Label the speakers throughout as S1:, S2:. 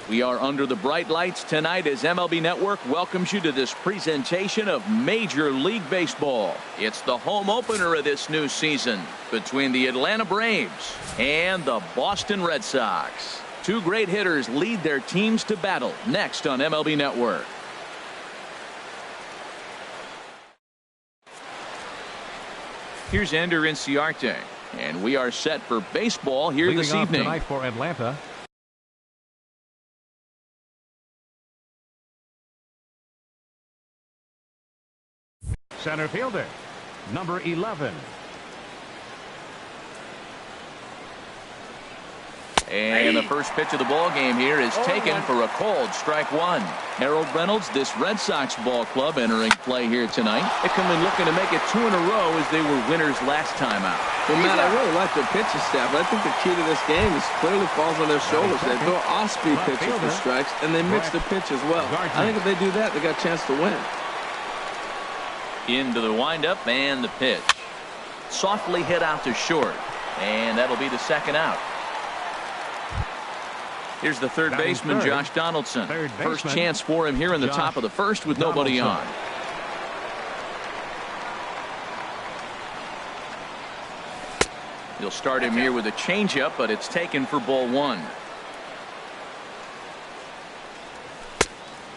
S1: We are under the bright lights tonight as MLB Network welcomes you to this presentation of Major League Baseball. It's the home opener of this new season between the Atlanta Braves and the Boston Red Sox. Two great hitters lead their teams to battle next on MLB Network. Here's Ender Inciarte, and we are set for baseball here this evening.
S2: Tonight for Atlanta. Center fielder, number 11.
S1: And the first pitch of the ball game here is taken for a called strike one. Harold Reynolds, this Red Sox ball club entering play here tonight. They come in looking to make it 2 in a row as they were winners last time out.
S3: Well, Matt, I really like their pitching staff. I think the key to this game is clearly falls on their shoulders. They throw off-speed pitches for strikes, and they mix the pitch as well. I think if they do that, they got a chance to win.
S1: Into the windup and the pitch. Softly hit out to short, and that'll be the second out. Here's the third baseman, Josh Donaldson. First chance for him here in the top of the first with nobody on. He'll start him here with a changeup, but it's taken for ball one.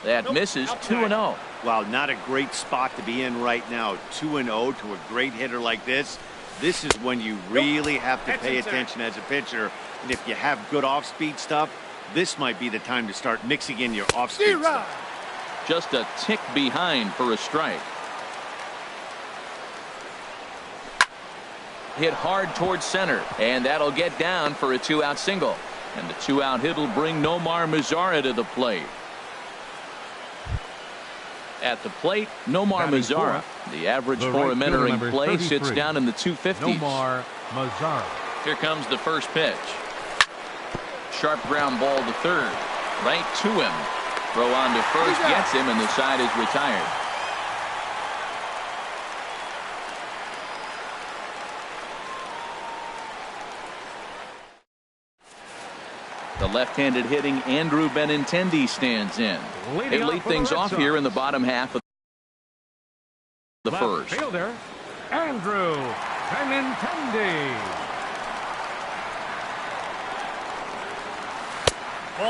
S1: That misses. 2-0.
S4: Wow, not a great spot to be in right now. 2-0 to a great hitter like this. This is when you really have to pay attention as a pitcher. And if you have good off-speed stuff, this might be the time to start mixing in your off-speed stuff.
S1: Just a tick behind for a strike. Hit hard towards center, and that'll get down for a 2-out single. And the 2-out hit will bring Nomar Mazara to the plate. At the plate, Nomar Mazara. The average for him entering play sits down in the 250s.
S2: Nomar Mazara.
S1: Here comes the first pitch. Sharp ground ball to third. Right to him. Throw on to first gets him, and the side is retired. The left-handed hitting Andrew Benintendi stands in. They lead things off here in the bottom half of the first.
S2: Fielder, Andrew Benintendi.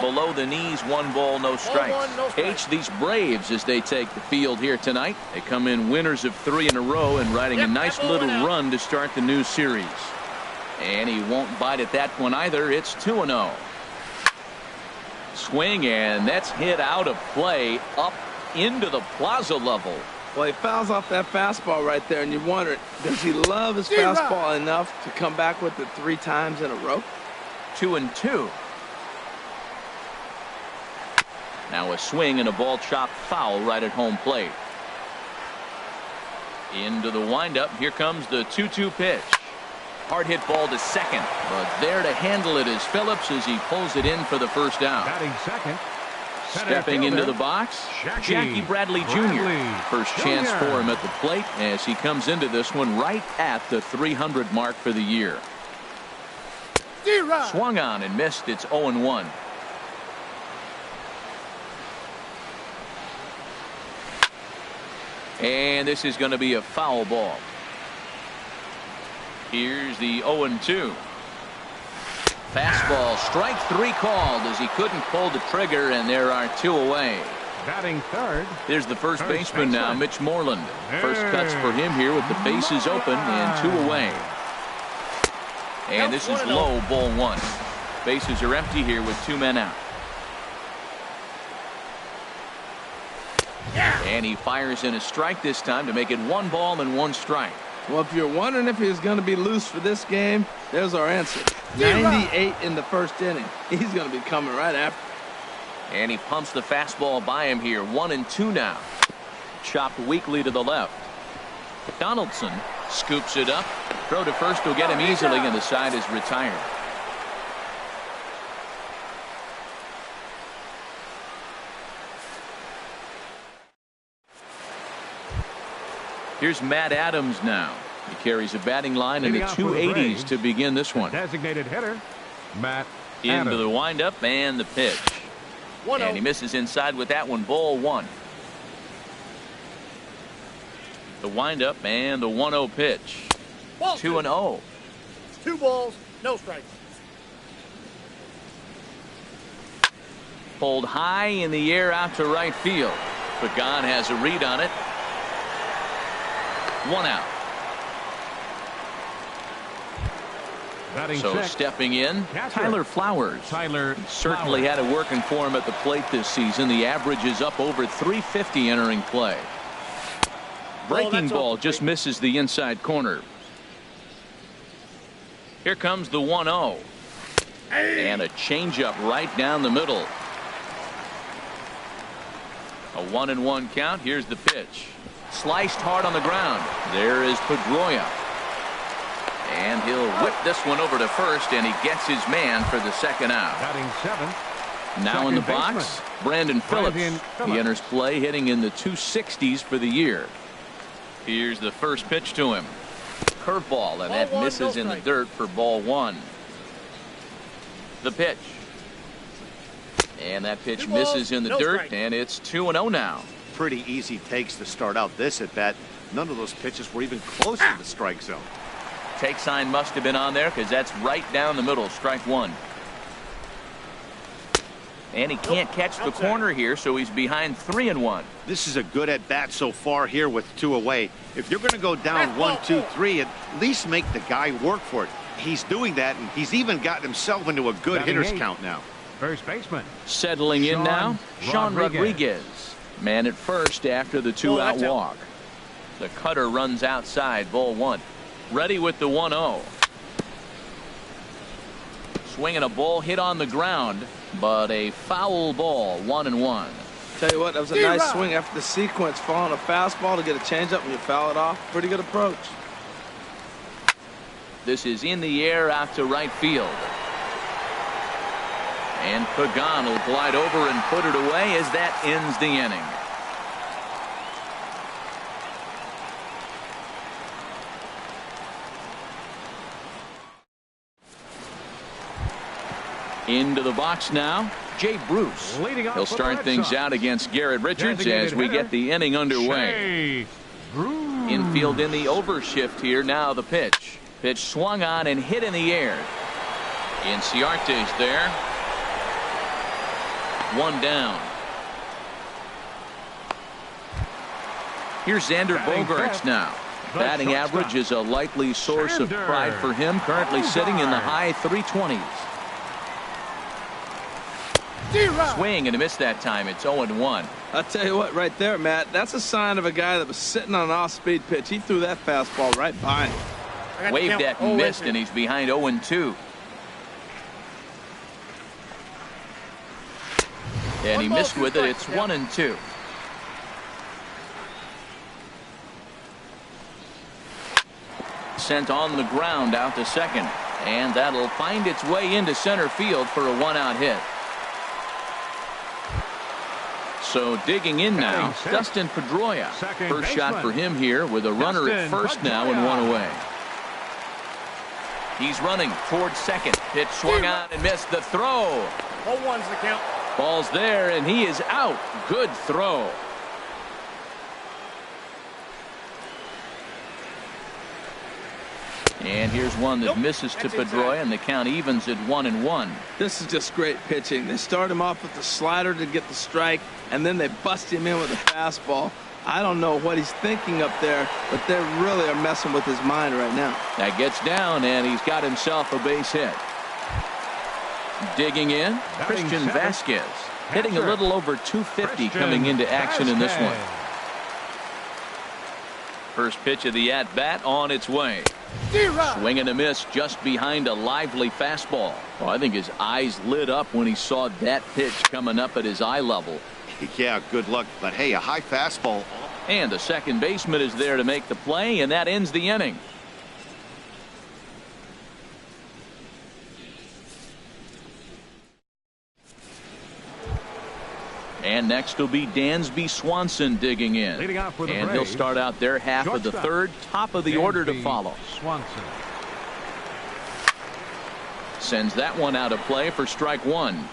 S1: Below the knees, 1 ball, no strikes. H, these Braves as they take the field here tonight. They come in winners of 3 in a row and riding a nice little run to start the new series. And he won't bite at that one either. It's 2-0. Swing, and that's hit out of play up into the plaza level.
S3: Well, he fouls off that fastball right there, and you wonder, does he love his fastball enough to come back with it 3 times in a row?
S1: 2-2. Now a swing and a ball chopped foul right at home plate. Into the windup. Here comes the 2-2 pitch. Hard hit ball to second, but there to handle it is Phillips as he pulls it in for the first out.
S2: Batting second.
S1: Stepping into the box, Jackie Bradley Jr. First chance for him at the plate as he comes into this one right at the 300 mark for the year. Swung on and missed. It's 0-1. And this is going to be a foul ball. Here's the 0-2. Fastball, strike 3 called as he couldn't pull the trigger, and there are 2 away.
S2: Batting third.
S1: Here's the first baseman now, Mitch Moreland. First cuts for him here with the bases open and 2 away. And this is low, ball 1. Bases are empty here with 2 men out. And he fires in a strike this time to make it 1 ball and 1 strike.
S3: Well, if you're wondering if he's going to be loose for this game, there's our answer. 98 in the first inning. He's going to be coming right after.
S1: And he pumps the fastball by him here. 1-2 now. Chopped weakly to the left. Donaldson scoops it up. Throw to first will get him easily, and the side is retired. Here's Matt Adams now. He carries a batting line in the 280s to begin this one.
S2: Designated hitter, Matt
S1: Into
S2: Adams.
S1: the windup and the pitch. And he misses inside with that one. Ball 1. The windup and the 1-0 pitch. 2-0.
S5: 2 balls, no strikes.
S1: Pulled high in the air out to right field. Pagan has a read on it. 1 out.
S2: Batting
S1: So
S2: sixth,
S1: stepping in,
S2: catcher.
S1: Tyler Flowers.
S2: Tyler
S1: Certainly
S2: Flowers.
S1: had it working for him at the plate this season. The average is up over 350 entering play. Breaking ball just misses the inside corner. Here comes the 1-0. And a changeup right down the middle. A 1-1 count. Here's the pitch. Sliced hard on the ground. There is Pedroia. And he'll whip this one over to first, and he gets his man for the second out.
S2: Batting seventh.
S1: Now in the
S2: Second
S1: box,
S2: baseman,
S1: Brandon Phillips.
S2: Brandon
S1: He
S2: Phillips.
S1: enters play hitting in the 260s for the year. Here's the first pitch to him. Curveball, and that
S5: Ball 1,
S1: misses
S5: no
S1: in the
S5: strike.
S1: dirt for ball 1. The pitch. And that pitch
S5: 2 balls,
S1: misses in the
S5: no
S1: dirt,
S5: strike.
S1: and it's 2-0 now.
S4: Pretty easy takes to start out this at bat. None of those pitches were even close to the strike zone.
S1: Take sign must have been on there because that's right down the middle. Strike 1. And he can't catch the corner here, so he's behind 3-1.
S4: This is a good at bat so far here with 2 away. If you're going to go down 1, 2, 3, at least make the guy work for it. He's doing that, and he's even gotten himself into a good
S2: Batting
S4: hitter's
S2: eighth.
S4: count now.
S2: First baseman.
S1: Settling in
S2: Sean
S1: now, Sean
S2: Rodriguez.
S1: Rodriguez. Man at first after the 2-out
S5: that's out.
S1: walk. The cutter runs outside, ball 1. Ready with the 1-0. Swinging a ball hit on the ground, but a foul ball, 1-1.
S3: Tell you what, that was a nice swing after the sequence, following a fastball to get a changeup and you foul it off. Pretty good approach.
S1: This is in the air out to right field. And Pagan will glide over and put it away as that ends the inning. Into the box now, Jay Bruce.
S2: Leading off
S1: He'll
S2: for the
S1: start
S2: Red
S1: things
S2: Sox.
S1: out against Garrett Richards
S2: Designated
S1: as we
S2: hitter,
S1: get the inning underway.
S2: Jay Bruce.
S1: Infield in the overshift here. Now the pitch. Pitch swung on and hit in the air. Inciarte's there. 1 down. Here's Xander
S2: Batting
S1: Bogaerts
S2: fifth,
S1: now.
S2: the
S1: Batting
S2: shortstop.
S1: average is a likely source of
S2: Xander
S1: pride for him. Currently sitting in the
S2: Bogaerts.
S1: high 320s. Swing and a miss that time. It's 0-1.
S3: I'll tell you what, right there, Matt, that's a sign of a guy that was sitting on an off-speed pitch. He threw that fastball right by him.
S1: Waved at and missed, and he's behind 0-2. And he missed with it. It's 1-2. Sent on the ground out to second, and that'll find its way into center field for a 1-out hit. So digging in now,
S2: Batting sixth,
S1: Dustin Pedroia.
S2: second
S1: First shot
S2: baseman,
S1: for him here with a runner at
S2: Dustin
S1: first now and
S2: Pedroia.
S1: 1 away. He's running towards second. Pitch swung on and missed the throw.
S5: 0-1's the count.
S1: Ball's there and he is out. Good throw. And here's one that misses to
S5: That's inside.
S1: Pedroia, and the count evens at 1-1.
S3: This is just great pitching. They start him off with the slider to get the strike, and then they bust him in with a fastball. I don't know what he's thinking up there, but they really are messing with his mind right now.
S1: That gets down, and he's got himself a base hit. Digging in,
S2: Batting
S1: Christian
S2: seventh,
S1: Vasquez. Hitting a
S2: catcher,
S1: little over 250
S2: Christian
S1: coming into action in this one.
S2: Vasquez.
S1: First pitch of the at-bat on its way. Swing and a miss just behind a lively fastball. Well, I think his eyes lit up when he saw that pitch coming up at his eye level.
S4: Yeah, good luck. But hey, a high fastball.
S1: And the second baseman is there to make the play, and that ends the inning. And next will be Dansby Swanson digging in.
S2: Leading off for the
S1: And he'll
S2: Braves,
S1: start out their half of the
S2: shortstop,
S1: third, top of the order to
S2: Dansby
S1: follow.
S2: Swanson.
S1: Sends that one out of play for strike 1.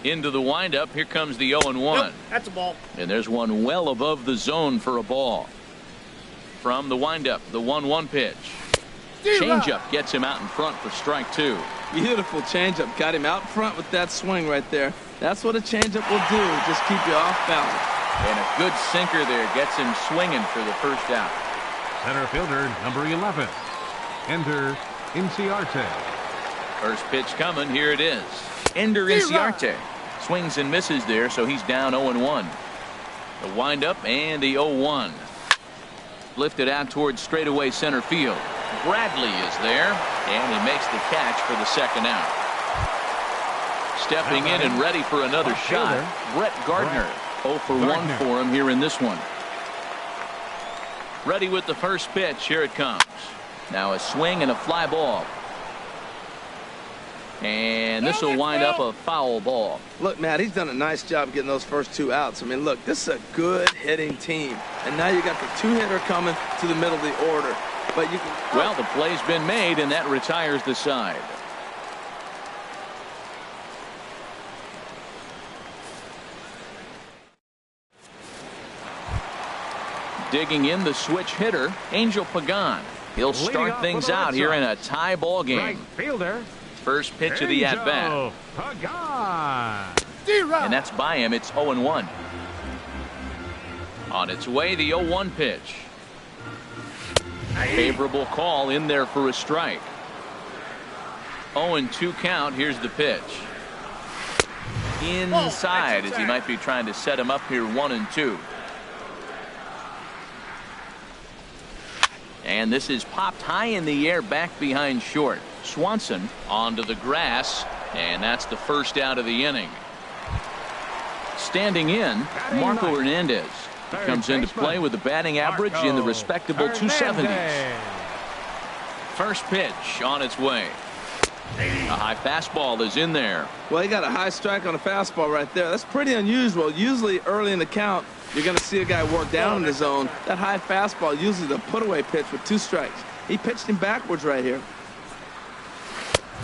S1: Into the windup. Here comes the 0-1.
S5: Nope, that's a ball.
S1: And there's one well above the zone for a ball. From the windup, the 1-1 pitch. Changeup gets him out in front for strike 2.
S3: Beautiful changeup. Got him out front with that swing right there. That's what a changeup will do. Just keep you off balance.
S1: And a good sinker there gets him swinging for the first out.
S2: Center fielder, number 11. Ender Inciarte.
S1: First pitch coming. Here it is. Ender Inciarte swings and misses there, so he's down 0-1. The windup and the 0-1. Lifted out towards straightaway center field. Bradley is there, and he makes the catch for the second out. Stepping in and ready for another shot, Brett Gardner. 0 for 1 for him here in this one. Ready with the first pitch. Here it comes. Now a swing and a fly ball. And this will wind up a foul ball.
S3: Look, Matt, he's done a nice job getting those first 2 outs. I mean, look, this is a good hitting team. And now you got the 2-hitter coming to the middle of the order. But you can.
S1: Well, the play's been made, and that retires the side. Digging in the switch hitter, Angel Pagan. He'll start things out here in a tie ball game.
S2: Right fielder.
S1: First pitch of the at-bat. And that's by him. It's 0-1. On its way, the 0-1 pitch. Favorable call in there for a strike. 0-2 count. Here's the pitch. Inside, as he might be trying to set him up here 1-2. And this is popped high in the air back behind short. Swanson onto the grass, and that's the first out of the inning. Standing in, Marco Hernandez. He comes into play with a batting average in the respectable 270s. First pitch on its way. A high fastball is in there.
S3: Well, he got a high strike on a fastball right there. That's pretty unusual. Usually early in the count, you're going to see a guy work down in the zone. That high fastball, usually the put-away pitch with 2 strikes. He pitched him backwards right here.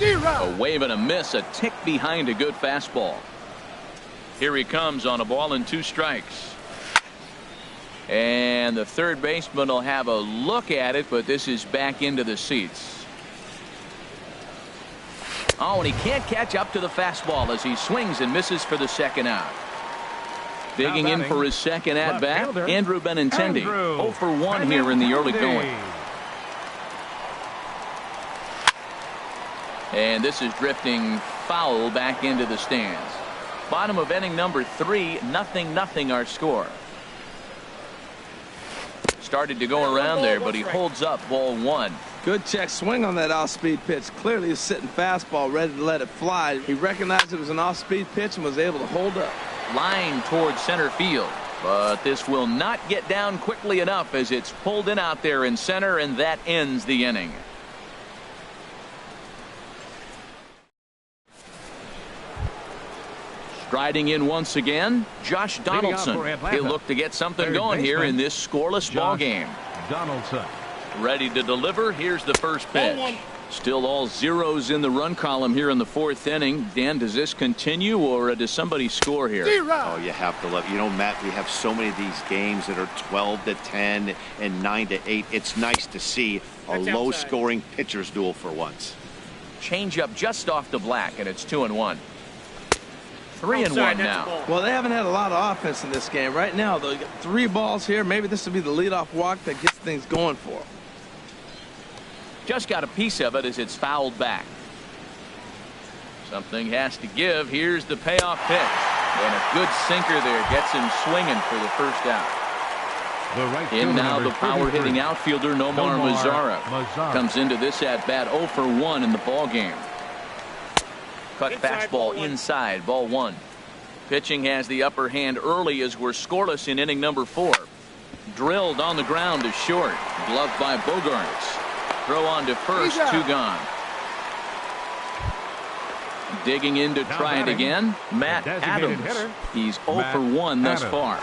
S1: A wave and a miss, a tick behind a good fastball. Here he comes on a ball and 2 strikes. And the third baseman will have a look at it, but this is back into the seats. Oh, and he can't catch up to the fastball as he swings and misses for the second out. Digging in for his second at-bat, Andrew Benintendi. 0 for 1 here in the early going. And this is drifting foul back into the stands. Bottom of inning number 3, 0-0 our score. Started to go around there, but he holds up ball 1.
S3: Good check swing on that off-speed pitch. Clearly he's sitting fastball ready to let it fly. He recognized it was an off-speed pitch and was able to hold up.
S1: Line towards center field, but this will not get down quickly enough as it's pulled in out there in center, and that ends the inning. Striding in once again, Josh Donaldson. He'll look to get something going here in this scoreless ball game.
S2: Donaldson.
S1: Ready to deliver. Here's the first pitch. Still all zeros in the run column here in the 4th inning. Dan, does this continue, or does somebody score here?
S4: Oh, you have to love. You know, Matt, we have so many of these games that are 12-10 and 9-8. It's nice to see a low-scoring pitcher's duel for once.
S1: Changeup just off the black, and it's 2-1. 3-1 now.
S3: Well, they haven't had a lot of offense in this game. Right now, though, you got 3 balls here. Maybe this will be the leadoff walk that gets things going for them.
S1: Just got a piece of it as it's fouled back. Something has to give. Here's the payoff pitch. And a good sinker there gets him swinging for the first out. In now the power-hitting outfielder Nomar Mazara comes into this at-bat 0 for 1 in the ball game. Cut fastball inside, ball 1. Pitching has the upper hand early as we're scoreless in inning number 4. Drilled on the ground to short. Gloved by Bogaerts. Throw on to first, 2 gone. Digging in to try it again, Matt Adams. He's 0 for 1 thus far.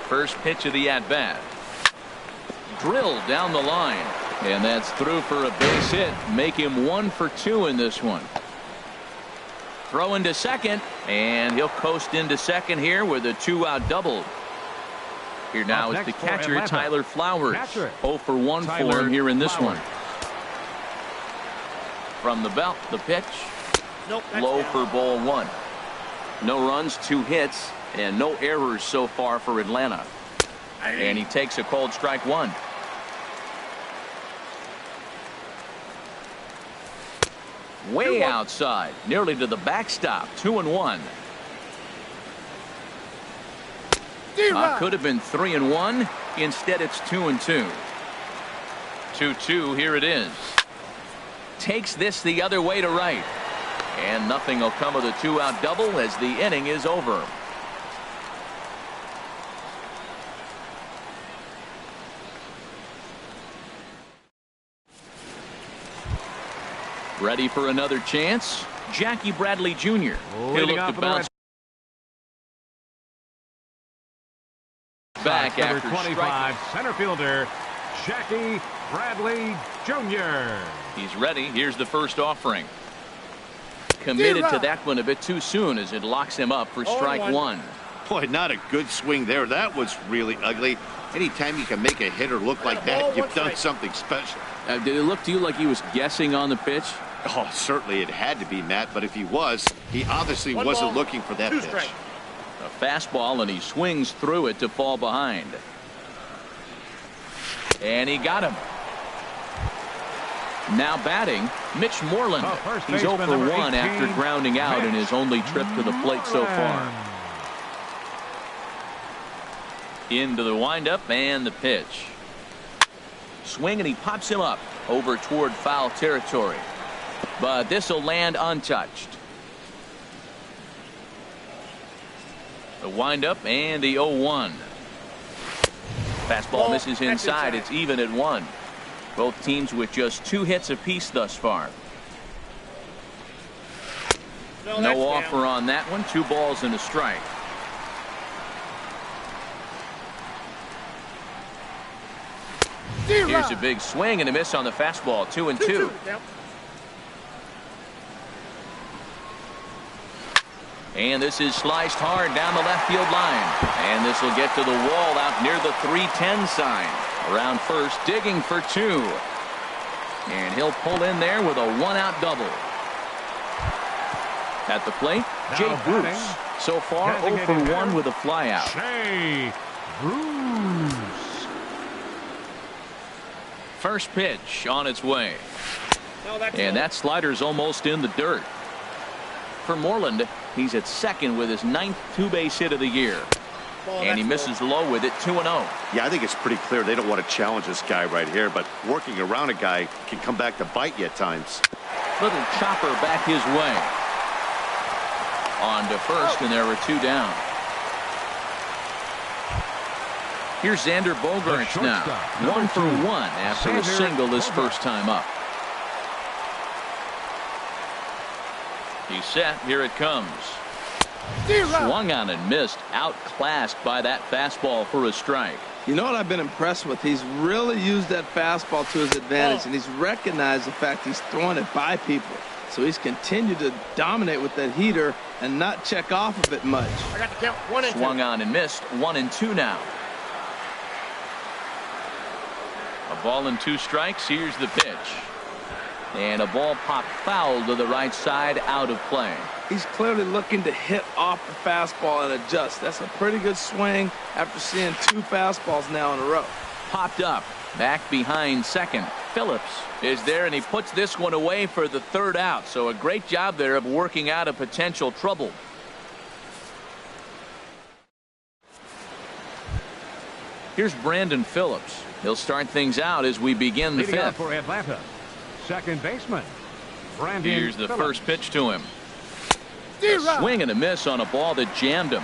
S1: First pitch of the at-bat. Drilled down the line. And that's through for a base hit. Make him 1 for 2 in this one. Throw into second, and he'll coast into second here with a 2-out double. Here now is the catcher, Tyler Flowers. 0 for 1 for him here in this one. From the belt, the pitch. Low for ball 1. No runs, 2 hits, and no errors so far for Atlanta. And he takes a called strike 1. Way outside, nearly to the backstop. 2-1. Could have been 3-1. Instead, it's 2-2. 2-2. Here it is. Takes this the other way to right. And nothing will come of the 2-out double as the inning is over. Ready for another chance? Jackie Bradley Jr. He'll look to bounce back after
S2: 25, center fielder Jackie Bradley Jr.
S1: He's ready. Here's the first offering. Committed to that one a bit too soon as it locks him up for strike 1.
S4: Boy, not a good swing there. That was really ugly. Anytime you can make a hitter look like that, you've done something special.
S1: Did it look to you like he was guessing on the pitch?
S4: Oh, certainly it had to be, Matt, but if he was, he obviously wasn't looking for that pitch.
S1: A fastball, and he swings through it to fall behind. And he got him. Now batting, Mitch Moreland. He's 0 for 1 after grounding out in his only trip to the plate so far. Into the windup and the pitch. Swing, and he pops him up over toward foul territory. But this will land untouched. The windup and the 0-1. Fastball misses inside. It's even at 1. Both teams with just 2 hits apiece thus far. No offer on that one. 2 balls and a strike. Here's a big swing and a miss on the fastball. 2-2. And this is sliced hard down the left field line. And this will get to the wall out near the 310 sign. Around first, digging for 2. And he'll pull in there with a 1-out double. At the plate, Jay Bruce. So far, 0 for 1 with a flyout.
S2: Jay Bruce.
S1: First pitch on its way. And that slider's almost in the dirt. For Moreland, he's at second with his 9th 2-base hit of the year. And he misses low with it. 2-0.
S4: Yeah, I think it's pretty clear they don't want to challenge this guy right here, but working around a guy can come back to bite you at times.
S1: Little chopper back his way. On to first, and there were 2 down. Here's Xander Bogaerts now. 1 for 1 after a single his first time up. He's set. Here it comes. Swung on and missed. Outclassed by that fastball for a strike.
S3: You know what I've been impressed with? He's really used that fastball to his advantage, and he's recognized the fact he's throwing it by people. So he's continued to dominate with that heater and not check off of it much.
S5: I got the count. 1 and 2.
S1: Swung on and missed. 1-2 now. A ball and 2 strikes. Here's the pitch. And a ball popped foul to the right side, out of play.
S3: He's clearly looking to hit off the fastball and adjust. That's a pretty good swing after seeing 2 fastballs now in a row.
S1: Popped up. Back behind second. Phillips is there, and he puts this one away for the 3rd out. So a great job there of working out a potential trouble. Here's Brandon Phillips. He'll start things out as we begin the 5th.
S2: For Atlanta, second baseman Brandon
S1: Here's the
S2: Phillips.
S1: first pitch to him. A swing and a miss on a ball that jammed him.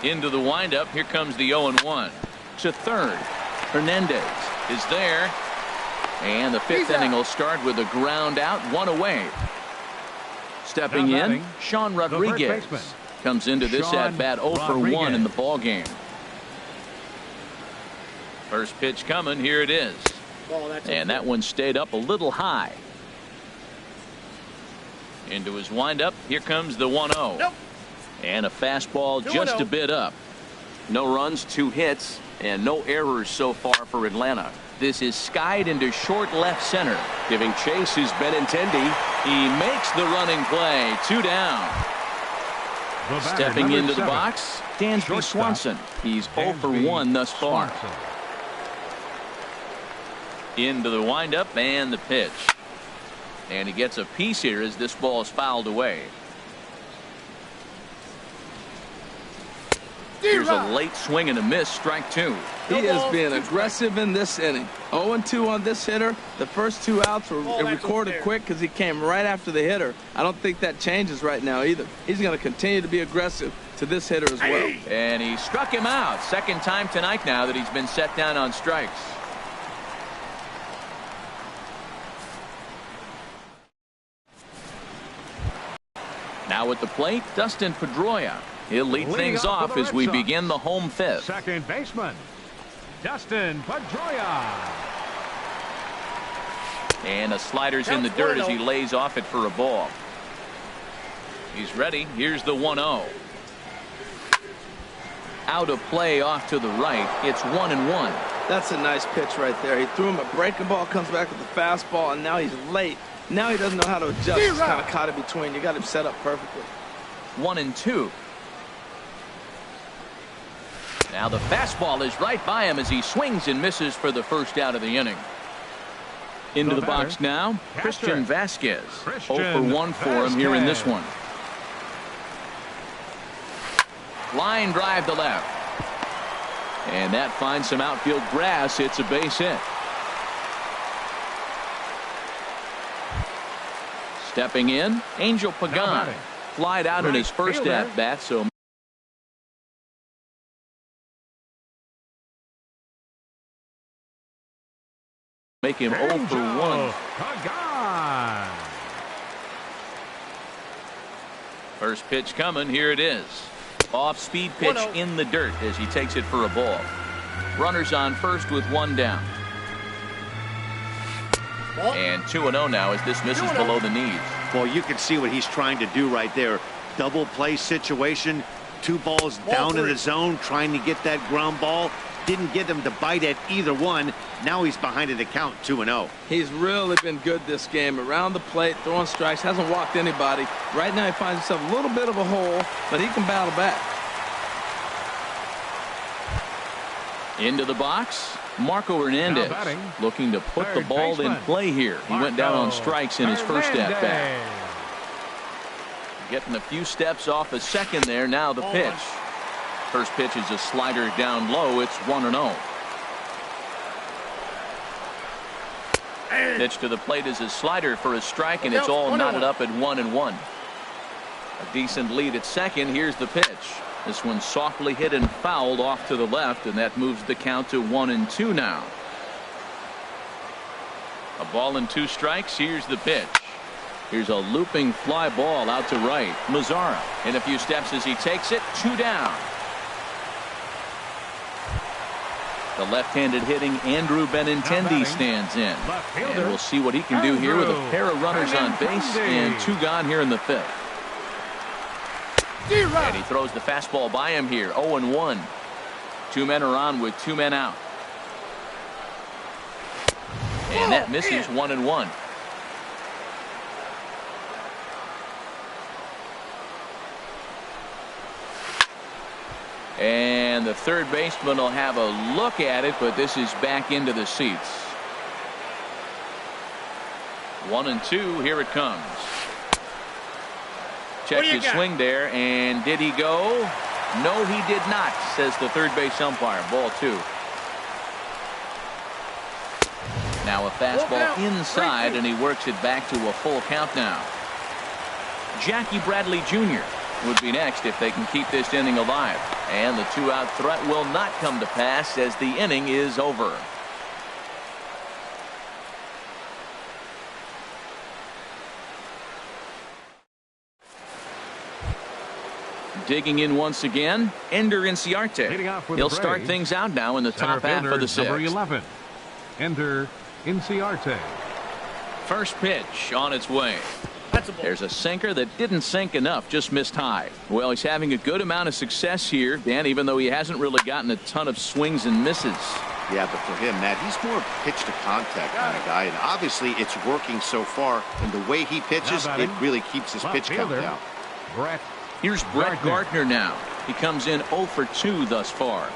S1: Into the windup. Here comes the 0-1. To third. Hernandez is there. And the 5th inning will start with a ground out, 1 away. Stepping in, Sean Rodriguez comes into this at-bat 0 for 1 in the ball game. First pitch coming. Here it is. And that one stayed up a little high. Into his windup. Here comes the 1-0.
S5: Nope.
S1: And a fastball
S5: 2-0.
S1: just a bit up. No runs, 2 hits, and no errors so far for Atlanta. This is skied into short left center. Giving chase is Benintendi. He makes the running play. 2 down.
S2: The batter,
S1: Stepping
S2: number
S1: into the
S2: 7.
S1: box, Dansby
S2: Shortstop,
S1: Swanson. He's 0 for
S2: Dansby
S1: 1 thus far.
S2: Swanson.
S1: Into the windup and the pitch. And he gets a piece here as this ball is fouled away. Here's a late swing and a miss, strike 2.
S3: He is being aggressive in this inning. 0-2 on this hitter. The first 2 outs were recorded quick because he came right after the hitter. I don't think that changes right now either. He's going to continue to be aggressive to this hitter as well.
S1: And he struck him out. Second time tonight now that he's been set down on strikes. Now at the plate, Dustin Pedroia. He'll lead things off as we begin the home 5th.
S2: Second baseman, Dustin Pedroia.
S1: And a slider's in the dirt as he lays off it for a ball. He's ready. Here's the 1-0. Out of play off to the right. It's 1-1.
S3: That's a nice pitch right there. He threw him a breaking ball, comes back with the fastball, and now he's late. Now he doesn't know how to adjust. He's kind of caught in between. You got him set up perfectly.
S1: 1-2. Now the fastball is right by him as he swings and misses for the first out of the inning. Into the box now, Christian Vasquez. 0 for 1 for him here in this one. Line drive to left. And that finds some outfield grass. It's a base hit. Stepping in, Angel Pagan. Flied out in his first at-bat, so make him 0 for 1. First pitch coming. Here it is. Off-speed pitch in the dirt as he takes it for a ball. Runners on first with 1 down. And 2-0 now as this misses below the knees.
S4: Well, you can see what he's trying to do right there. Double play situation. 2 balls down in the zone, trying to get that ground ball. Didn't get him to bite at either one. Now he's behind in the count, 2-0.
S3: He's really been good this game. Around the plate, throwing strikes, hasn't walked anybody. Right now he finds himself a little bit of a hole, but he can battle back.
S1: Into the box, Marco Hernandez looking to put the ball in play here. He went down on strikes in his first at-bat. Getting a few steps off a second there. Now the pitch. First pitch is a slider down low. It's 1-0. Pitch to the plate is a slider for a strike, and it's all knotted up at 1-1. A decent lead at second. Here's the pitch. This one softly hit and fouled off to the left, and that moves the count to 1-2 now. A ball and 2 strikes. Here's the pitch. Here's a looping fly ball out to right. Mazzara in a few steps as he takes it. 2 down. The left-handed hitting Andrew Benintendi stands in. And we'll see what he can do here with a pair of runners on base and 2 gone here in the 5th. And he throws the fastball by him here. 0-1. 2 men are on with 2 men out. And that misses 1-1. And the third baseman will have a look at it, but this is back into the seats. 1-2. Here it comes. Check his swing there, and did he go? No, he did not, says the third base umpire. Ball 2. Now a fastball inside, and he works it back to a full count now. Jackie Bradley Jr. would be next if they can keep this inning alive. And the 2-out threat will not come to pass as the inning is over. Digging in once again, Ender Inciarte. He'll start things out now in the top half of the 6th.
S2: Number 11, Ender Inciarte.
S1: First pitch on its way.
S5: That's That's a ball.
S1: There's a sinker that didn't sink enough, just missed high. Well, he's having a good amount of success here, Dan, even though he hasn't really gotten a ton of swings and misses.
S4: Yeah, but for him, Matt, he's more pitch to contact kind of guy, and obviously it's working so far. And the way he pitches, it really keeps his pitch count down.
S2: Brett.
S1: Here's Brett Gardner now. He comes in 0 for 2 thus far.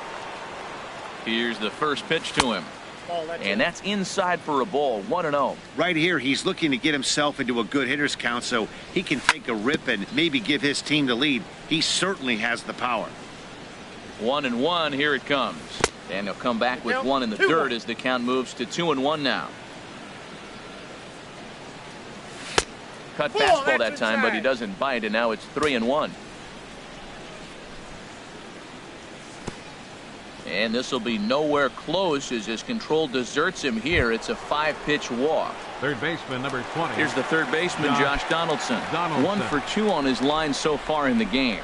S1: Here's the first pitch to him. And that's inside for a ball, 1-0.
S4: Right here, he's looking to get himself into a good hitter's count so he can take a rip and maybe give his team the lead. He certainly has the power.
S1: 1-1, here it comes. And he'll come back with one in the dirt as the count moves to 2-1 now. Cut fastball that time, but he doesn't bite, and now it's 3-1. And this will be nowhere close as his control deserts him here. It's a 5-pitch walk.
S2: Third baseman, number 20.
S1: Here's the third baseman, Josh Donaldson. 1 for 2 on his line so far in the game.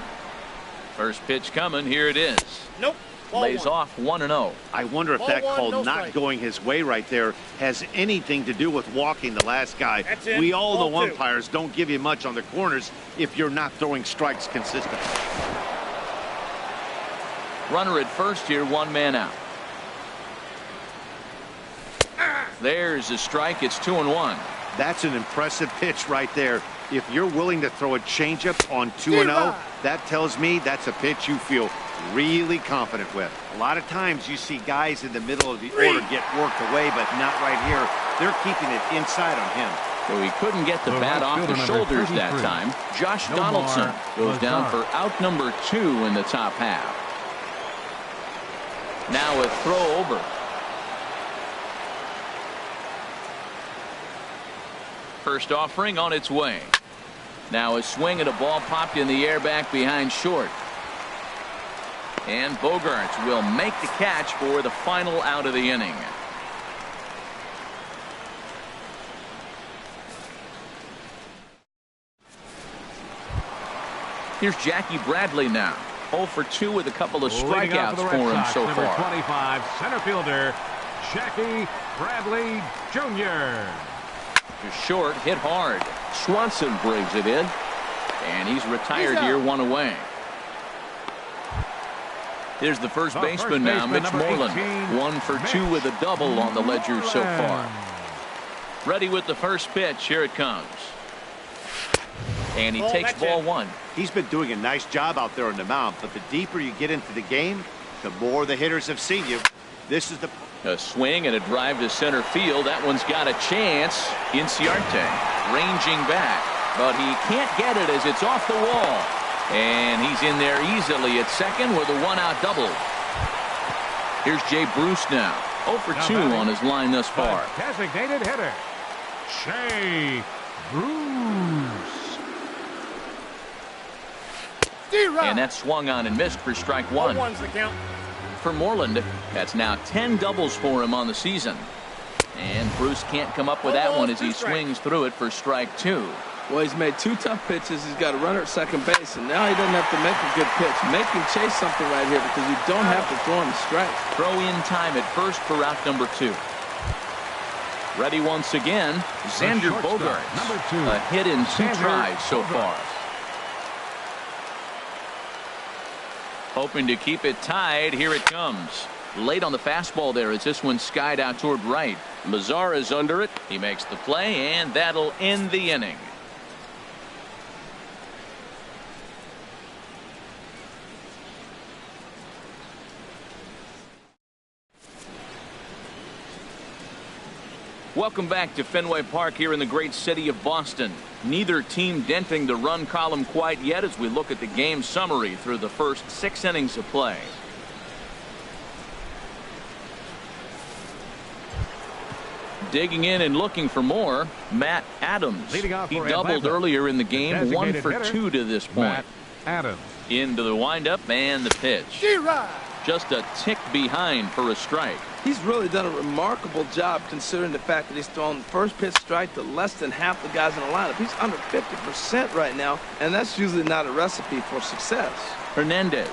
S1: First pitch coming. Here it is.
S5: Nope.
S1: Lays off 1-0.
S4: I wonder if that call not going his way right there has anything to do with walking the last guy. We all know umpires don't give you much on the corners if you're not throwing strikes consistently.
S1: Runner at first here, 1 man out. There's a strike. It's 2-1.
S4: That's an impressive pitch right there. If you're willing to throw a changeup on 2-0, that tells me that's a pitch you feel really confident with. A lot of times you see guys in the middle of the order get worked away, but not right here. They're keeping it inside on him.
S1: So he couldn't get the bat off the shoulders that time. Josh Donaldson goes down for out number 2 in the top half. Now a throw over. First offering on its way. Now a swing at a ball popped in the air back behind short. And Bogaerts will make the catch for the final out of the inning. Here's Jackie Bradley now. 0 for 2 with a couple of strikeouts for him so far.
S2: Number 25, center fielder, Jackie Bradley Jr.
S1: To short, hit hard. Swanson brings it in. And he's retired here, 1 away. Here's the first baseman now, Mitch Moreland. 1 for 2 with a double on the ledger so far. Ready with the first pitch. Here it comes. And he takes ball 1.
S4: He's been doing a nice job out there on the mound, but the deeper you get into the game, the more the hitters have seen you. This is
S1: a swing and a drive to center field. That one's got a chance. Inciarte ranging back, but he can't get it as it's off the wall. And he's in there easily at second with a 1-out double. Here's Jay Bruce now. 0 for 2 on his line thus far.
S2: Designated hitter, Jay Bruce.
S1: And that swung on and missed for strike 1. For Moreland, that's now 10 doubles for him on the season. And Bruce can't come up with that one as he swings through it for strike 2.
S3: Well, he's made 2 tough pitches. He's got a runner at second base, and now he doesn't have to make a good pitch. Make him chase something right here because you don't have to throw him a strike.
S1: Throw in time at first for out number 2. Ready once again, Xander Bogaerts.
S2: Number 2.
S1: A hit in 2 tries so far. Hoping to keep it tied. Here it comes. Late on the fastball there as this one skied out toward right. Lazar is under it. He makes the play, and that'll end the inning. Welcome back to Fenway Park here in the great city of Boston. Neither team denting the run column quite yet as we look at the game summary through the first 6 innings of play. Digging in and looking for more, Matt Adams. He doubled earlier in the game, 1 for 2 to this point.
S2: Matt Adams.
S1: Into the windup and the pitch. Just a tick behind for a strike.
S3: He's really done a remarkable job considering the fact that he's thrown first pitch strike to less than half the guys in the lineup. He's under 50% right now, and that's usually not a recipe for success.
S1: Hernandez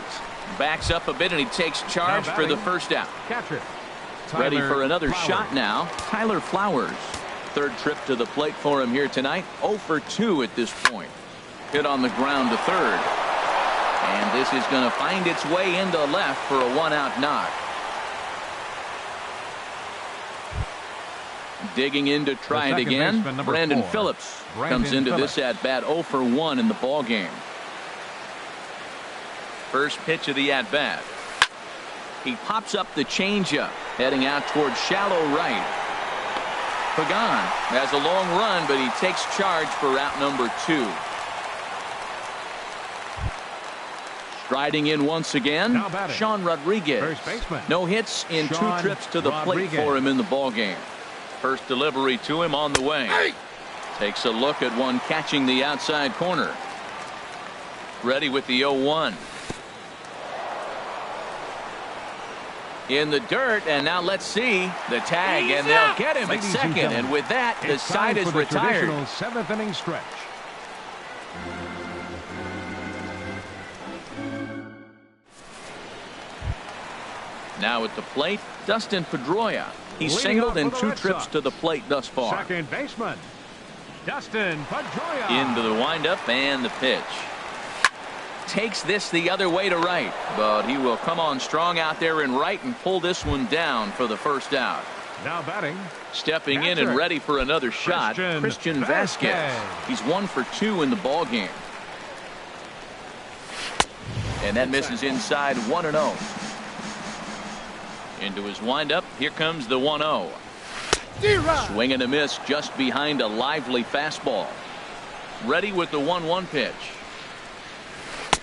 S1: backs up a bit and he takes charge for the first out.
S2: Catcher.
S1: Ready for another shot now. Tyler Flowers. third trip to the plate for him here tonight. 0 for 2 at this point. Hit on the ground to third. And this is going to find its way into left for a 1-out knock. Digging in to try it again. Brandon Phillips comes into this at bat 0 for 1 in the ball game. First pitch of the at bat. He pops up the changeup, heading out towards shallow right. Pagan has a long run, but he takes charge for out number 2. Striding in once again, Sean Rodriguez. No hits in 2 trips to the plate for him in the ball game. First delivery to him on the way. Takes a look at one catching the outside corner. Ready with the 0-1. In the dirt, and now let's see the tag, and they'll get him at second, and with that the side is retired.
S2: 7th inning stretch.
S1: Now at the plate, Dustin Pedroia. He's singled in 2 trips to the plate thus far.
S2: Second baseman, Dustin Pedroia.
S1: Into the windup and the pitch. Takes this the other way to right, but he will come on strong out there in right and pull this one down for the first out.
S2: Now batting,
S1: stepping in and ready for another shot, Christian Vasquez. He's 1 for 2 in the ball game. And that misses inside 1-0. Into his windup, here comes the 1-0. Swing and a miss just behind a lively fastball. Ready with the 1-1 pitch.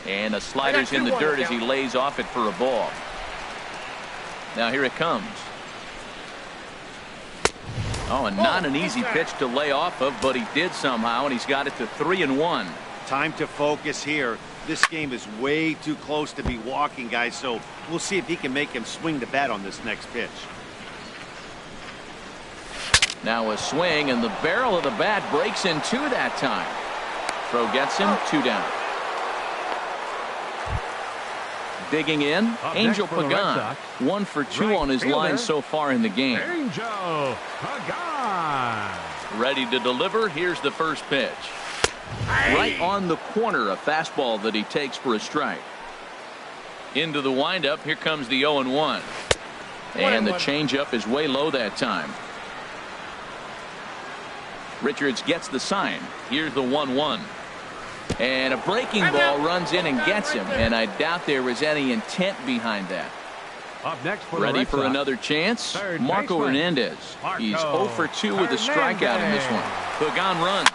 S1: And the slider's in the dirt as he lays off it for a ball. Now here it comes. Oh, and not an easy pitch to lay off of, but he did somehow, and he's got it to 3-1.
S4: Time to focus here. This game is way too close to be walking, guys, so we'll see if he can make him swing the bat on this next pitch.
S1: Now a swing, and the barrel of the bat breaks in 2 that time. Throw gets him, 2 down. Digging in, Angel Pagan. 1 for 2 on his line so far in the game.
S2: Angel Pagan.
S1: Ready to deliver. Here's the first pitch. Right on the corner, a fastball that he takes for a strike. Into the windup, here comes the 0-1. And the changeup is way low that time. Richards gets the sign. Here's the 1-1. And a breaking ball runs in and gets him, and I doubt there was any intent behind that.
S2: Up next for
S1: ready for another chance, Marco Hernandez. He's 0 for 2 with a strikeout in this one. Pagan runs.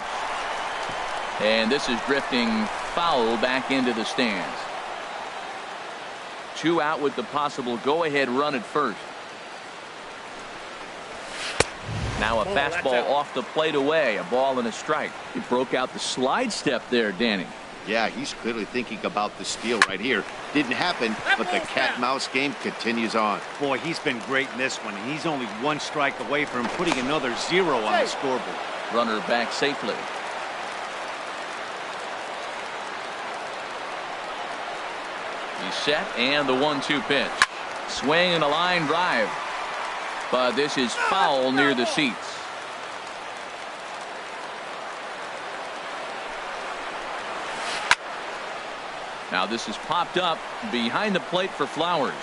S1: And this is drifting foul back into the stands. 2 out with the possible go-ahead run at first. Now a fastball off the plate away, a ball and a strike. He broke out the slide step there, Danny.
S4: Yeah, he's clearly thinking about the steal right here. Didn't happen, but the cat-mouse game continues on. Boy, he's been great in this one. He's only 1 strike away from putting another 0 on the scoreboard.
S1: Runner back safely. He's set, and the 1-2 pitch. Swing and a line drive. But this is foul near the seats. Now this is popped up behind the plate for Flowers.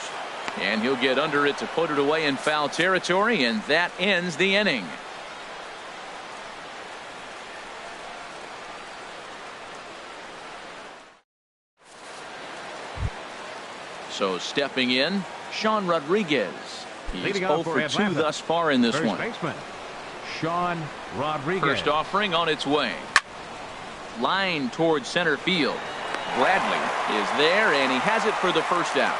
S1: And he'll get under it to put it away in foul territory, and that ends the inning. So stepping in, Sean Rodriguez. He's 0 for 2 thus far in this one.
S2: Baseman, Sean Rodriguez.
S1: First offering on its way. Line towards center field. Bradley is there, and he has it for the first out.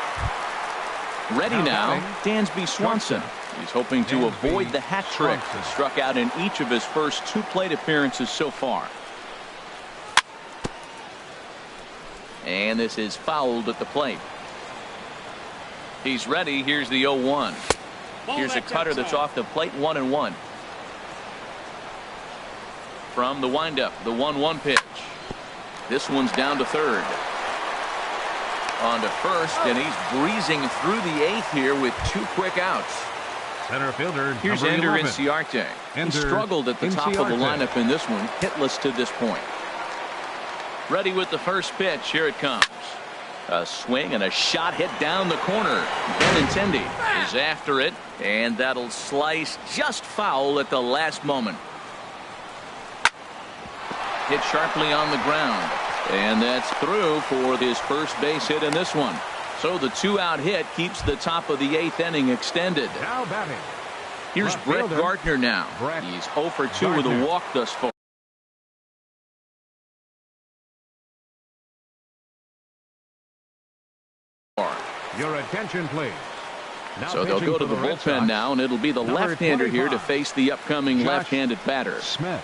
S1: Ready now, Dansby Swanson. He's hoping to avoid the hat trick. He struck out in each of his first 2 plate appearances so far. And this is fouled at the plate. He's ready. Here's the 0-1. Here's a cutter that's off the plate, 1-1. From the windup, the 1-1 pitch. This one's down to third. On to first, and he's breezing through the 8th here with 2 quick outs.
S2: Center fielder,
S1: Here's
S2: number
S1: Ender
S2: 11.
S1: Inciarte. He
S2: Ender
S1: struggled at the top of the
S2: Inciarte.
S1: lineup in this one, hitless to this point. Ready with the first pitch. Here it comes. A swing and a shot hit down the corner. Benintendi is after it, and that'll slice just foul at the last moment. Hit sharply on the ground, and that's through for his first base hit in this one. So the 2-out hit keeps the top of the 8th inning extended.
S2: Now batting.
S1: Here's
S2: Left
S1: Brett
S2: fielder,
S1: Gardner now.
S2: Brett
S1: He's 0 for 2 with a
S2: Gardner.
S1: walk thus far.
S2: Your attention, please. Now
S1: So they'll
S2: pitching
S1: go to
S2: for
S1: the
S2: Red
S1: bullpen
S2: Sox,
S1: now, and it'll be the
S2: number
S1: left-hander here to
S2: 25,
S1: face the upcoming
S2: Josh
S1: left-handed batter.
S2: Smith.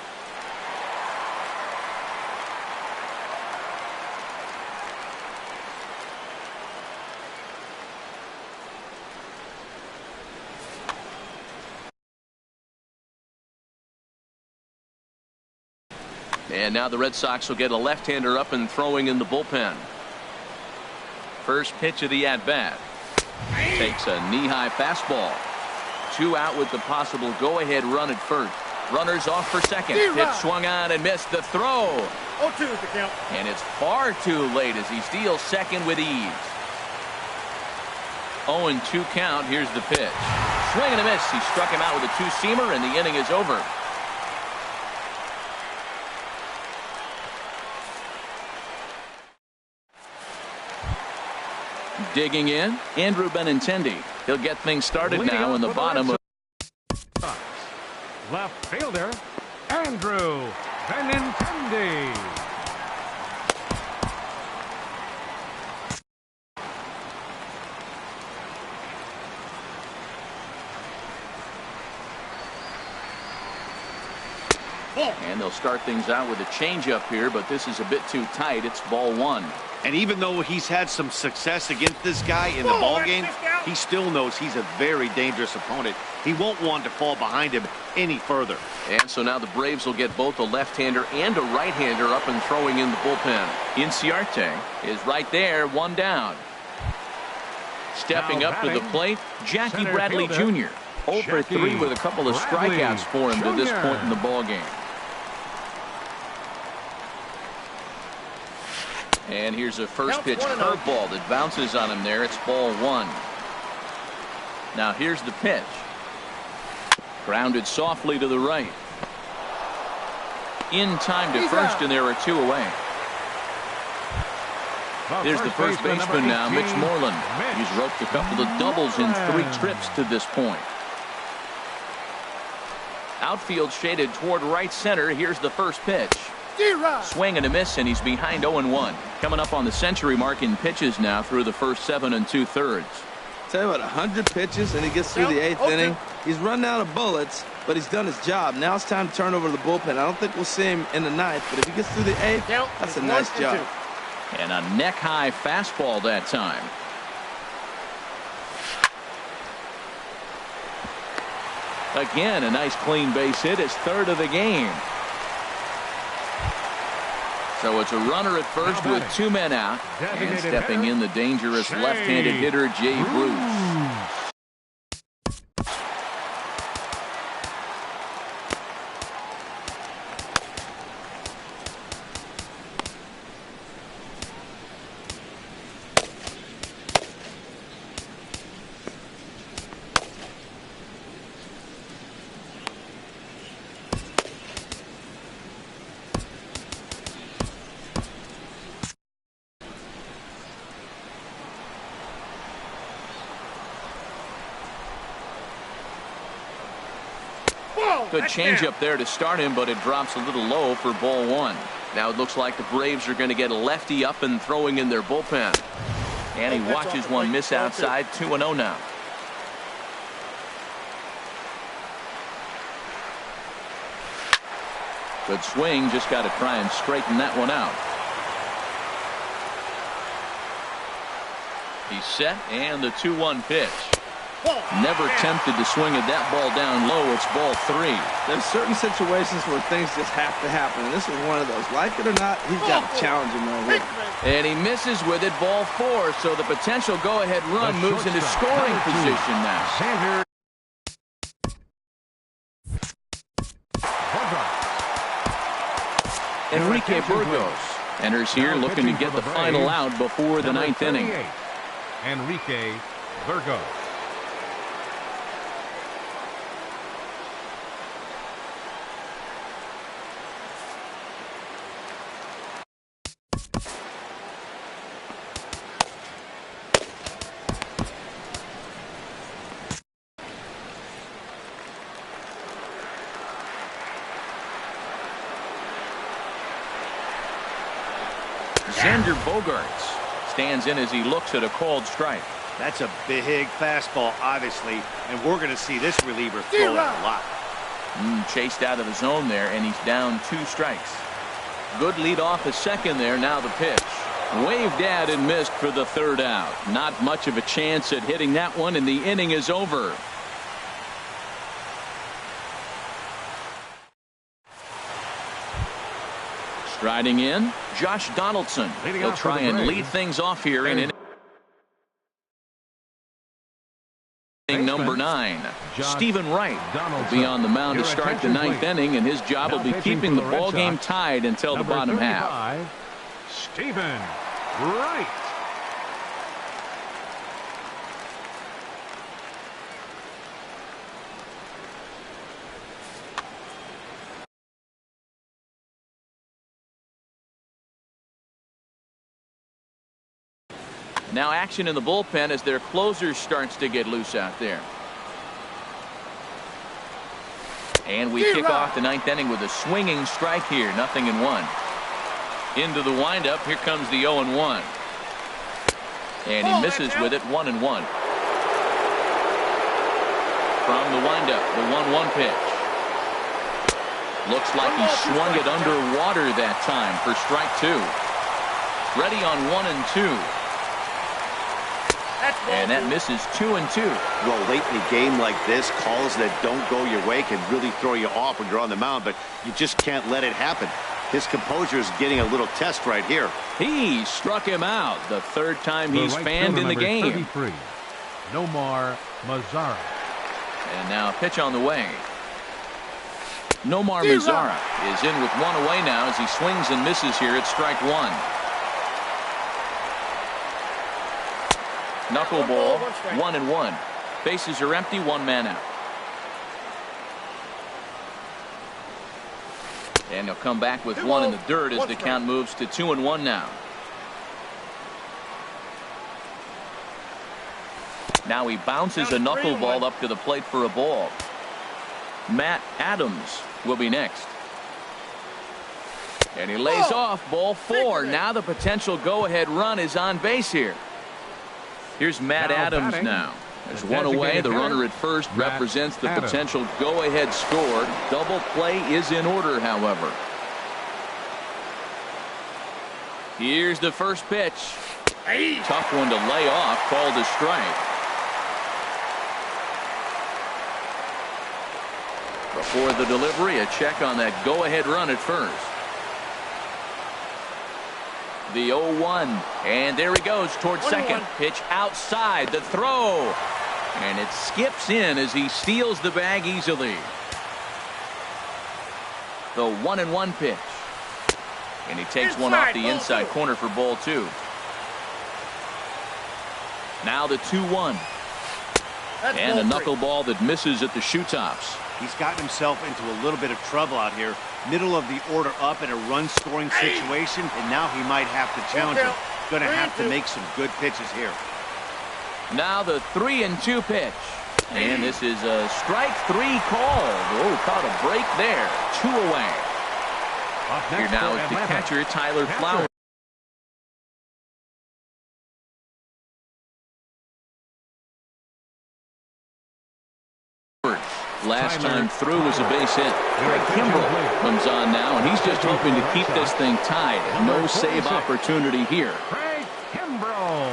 S1: And now the Red Sox will get a left-hander up and throwing in the bullpen. First pitch of the at-bat. Takes a knee-high fastball. 2 out with the possible go-ahead run at first. Runners off for second. Pitch swung on and missed the throw.
S5: 0-2 is the count.
S1: And it's far too late as he steals second with ease. 0-2 count. Here's the pitch. Swing and a miss. He struck him out with a two-seamer, and the inning is over. Digging in, Andrew Benintendi. He'll get things started
S2: Leading
S1: now
S2: off
S1: in the
S2: with
S1: bottom of.
S2: Left fielder, Andrew Benintendi.
S1: And they'll start things out with a changeup here, but this is a bit too tight. It's ball 1.
S4: And even though he's had some success against this guy in the ball game, he still knows he's a very dangerous opponent. He won't want to fall behind him any further.
S1: And so now the Braves will get both a left-hander and a right-hander up and throwing in the bullpen. Inciarte is right there, 1 down. Stepping
S2: Now
S1: up to the
S2: batting,
S1: plate, Jackie
S2: center
S1: Bradley
S2: fielder,
S1: Jr. 0 for 3 with a couple of
S2: Bradley
S1: strikeouts for him to this
S2: Jr.
S1: point in the ball game. And here's a first pitch curveball that bounces on him there. It's ball 1. Now here's the pitch. Grounded softly to the right. In time to first, and there are 2 away. Here's the first baseman now, Mitch Moreland. He's roped a couple of doubles in 3 trips to this point. Outfield shaded toward right center. Here's the first pitch. Swing and a miss, and he's behind 0-1. Coming up on the century mark in pitches now through the first 7 2/3.
S3: Tell you what, 100 pitches and he gets through the 8th inning. He's run out of bullets, but he's done his job. Now it's time to turn over to the bullpen. I don't think we'll see him in the 9th, but if he gets through the 8th, that's a nice job.
S1: And a neck-high fastball that time. Again, a nice clean base hit, his 3rd of the game. So it's a runner at first with 2 men out. And stepping in the dangerous left-handed hitter, Jay Bruce. Good changeup there to start him, but it drops a little low for ball 1. Now it looks like the Braves are going to get a lefty up and throwing in their bullpen. And he watches one miss outside. 2-0 now. Good swing. Just got to try and straighten that one out. He's set, and the 2-1 pitch. Never tempted to swing at that ball down low. It's ball 3.
S3: There's certain situations where things just have to happen, and this is one of those. Like it or not, he's got to challenge him right here.
S1: And he misses with it, ball 4. So the potential go-ahead run moves into scoring position now. Enrique Burgos enters here looking to get the final out before the ninth inning.
S2: Enrique Burgos.
S1: Xander Bogaerts stands in as he looks at a called strike.
S4: That's a big fastball, obviously, and we're going to see this reliever throw it a lot.
S1: Chased out of the zone there, and he's down 2 strikes. Good lead off a second there. Now the pitch. Waved at and missed for the 3rd out. Not much of a chance at hitting that one, and the inning is over. Striding in, Josh Donaldson. He'll try and lead things off here in inning number 9. Stephen Wright will be on the mound to start the 9th inning, and his job will be keeping the ball game tied until the bottom half.
S2: Stephen Wright.
S1: Now action in the bullpen as their closer starts to get loose out there. And we kick off the 9th inning with a swinging strike here. 0-1. Into the windup. Here comes the 0-1. And he misses with it. 1-1. From the windup, the 1-1 pitch. Looks like he swung it underwater that time for strike 2. Ready on 1-2. And that misses 2-2.
S4: Well, late in a game like this, calls that don't go your way can really throw you off when you're on the mound, but you just can't let it happen. His composure is getting a little test right here.
S1: He struck him out. The 3rd time he's fanned in the game.
S2: 33, Nomar Mazara.
S1: And now a pitch on the way. Nomar Mazara is in with 1 away now as he swings and misses here at strike 1. Knuckleball, 1-1. Bases are empty, 1 man out. And he'll come back with 1 in the dirt as the count moves to 2-1 now. Now he bounces a knuckleball up to the plate for a ball. Matt Adams will be next. And he lays off, ball 4. Now the potential go-ahead run is on base here. Here's Matt Adams now. There's 1 away. The runner at first represents the potential go-ahead score. Double play is in order, however. Here's the first pitch. Tough one to lay off. Called a strike. Before the delivery, a check on that go-ahead run at first. The 0-1, and there he goes towards second. Pitch outside, the throw, and it skips in as he steals the bag easily. The 1-1 pitch, and he takes one off the inside corner for ball 2. Now the 2-1, and a knuckleball that misses at the shoe tops.
S4: He's gotten himself into a little bit of trouble out here. Middle of the order up in a run-scoring situation, and now he might have to challenge him. Going to have to make some good pitches here.
S1: Now the 3-2 pitch. And this is a strike 3 called. Oh, caught a break there. 2 away. Here now is the catcher, Tyler Flowers. Last time through was a base hit. Craig Kimbrell comes on now, and he's just hoping to keep this thing tied. No save opportunity here.
S2: Craig Kimbrell.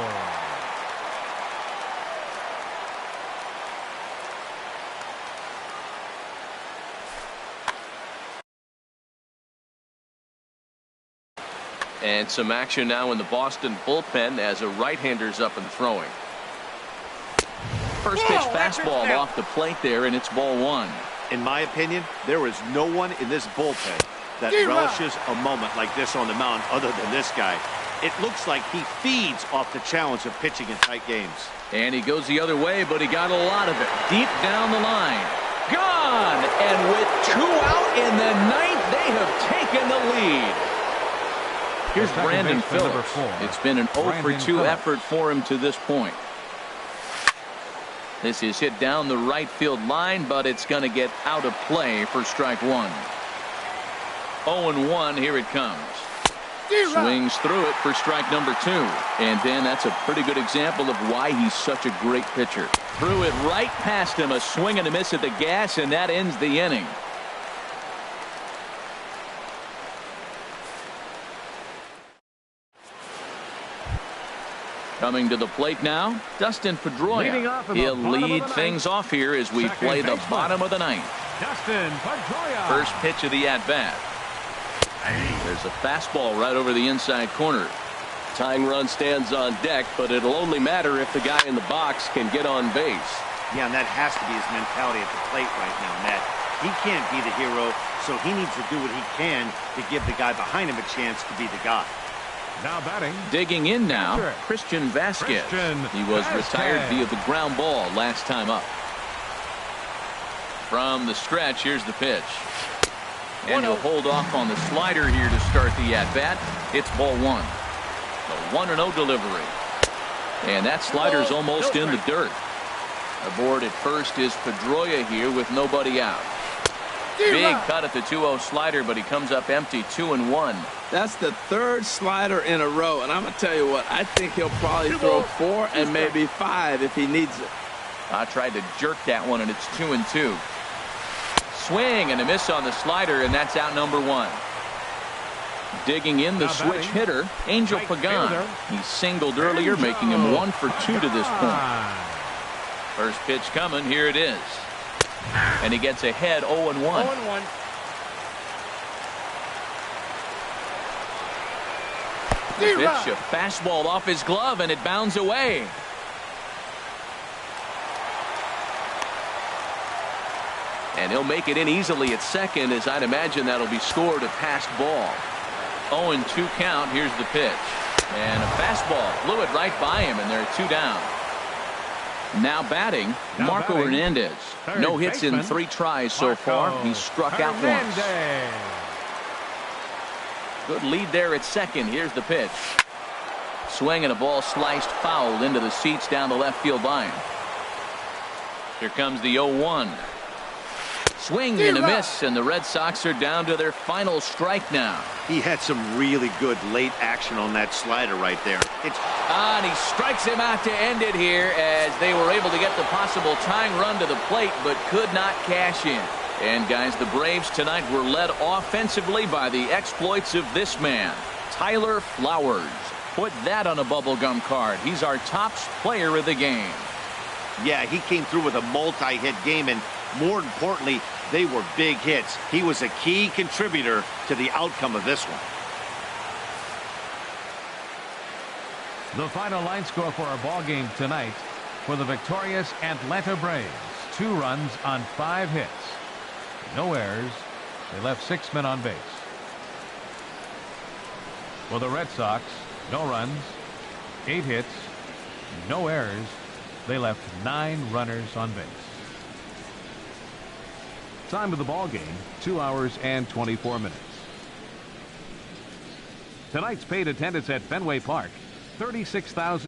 S1: And some action now in the Boston bullpen as a right-hander's up and throwing. First pitch fastball off the plate there, and it's ball 1.
S4: In my opinion, there is no one in this bullpen that relishes a moment like this on the mound other than this guy. It looks like he feeds off the challenge of pitching in tight games.
S1: And he goes the other way, but he got a lot of it deep down the line. Gone! And with 2 out in the 9th, they have taken the lead. Here's Brandon Phillips. It's been an 0 for 2 effort for him to this point. This is hit down the right field line, but it's going to get out of play for strike 1. 0-1, here it comes. Swings through it for strike number 2. And then that's a pretty good example of why he's such a great pitcher. Threw it right past him, a swing and a miss at the gas, and that ends the inning. Coming to the plate now, Dustin Pedroia. He'll lead things off here as we play the bottom of the 9th.
S2: Dustin Pedroia.
S1: First pitch of the at-bat. There's a fastball right over the inside corner. Tying run stands on deck, but it'll only matter if the guy in the box can get on base.
S4: Yeah, and that has to be his mentality at the plate right now, Matt. He can't be the hero, so he needs to do what he can to give the guy behind him a chance to be the guy.
S2: Now batting.
S1: Digging in now, Christian Vasquez. He was retired via the ground ball last time up. From the stretch, here's the pitch. And he'll hold off on the slider here to start the at-bat. It's ball 1. The 1-0 delivery. And that slider's almost in the dirt. Aboard at first is Pedroia here with nobody out. Big cut at the 2-0 slider, but he comes up empty. 2-1.
S3: That's the 3rd slider in a row. And I'm going to tell you what, I think he'll probably throw 4 and maybe 5 if he needs it.
S1: I tried to jerk that one, and it's 2-2. Swing and a miss on the slider, and that's out number 1. Digging in the switch hitter, Angel Pagan. He singled earlier, making him 1 for 2 to this point. First pitch coming, here it is. And he gets ahead 0-1.
S5: 0-1.
S1: Pitch, a fastball off his glove, and it bounds away. And he'll make it in easily at second, as I'd imagine that'll be scored a passed ball. 0-2 count. Here's the pitch. And a fastball flew it right by him, and there are 2 down. Now batting, Marco Hernandez. No hits in 3 tries so far. He's struck out once. Good lead there at second. Here's the pitch. Swing and a ball sliced foul into the seats down the left field line. Here comes the 0-1. Swing and a miss, and the Red Sox are down to their final strike now.
S4: He had some really good late action on that slider right there.
S1: And he strikes him out to end it here, as they were able to get the possible tying run to the plate but could not cash in. And guys, the Braves tonight were led offensively by the exploits of this man, Tyler Flowers. Put that on a bubblegum card. He's our top player of the game.
S4: Yeah, he came through with a multi-hit game, and more importantly, they were big hits. He was a key contributor to the outcome of this one.
S2: The final line score for our ball game tonight for the victorious Atlanta Braves. 2 runs on 5 hits. No errors. They left 6 men on base. For the Red Sox, no runs, 8 hits, no errors. They left 9 runners on base. Time of the ball game, 2 hours and 24 minutes. Tonight's paid attendance at Fenway Park, 36,000.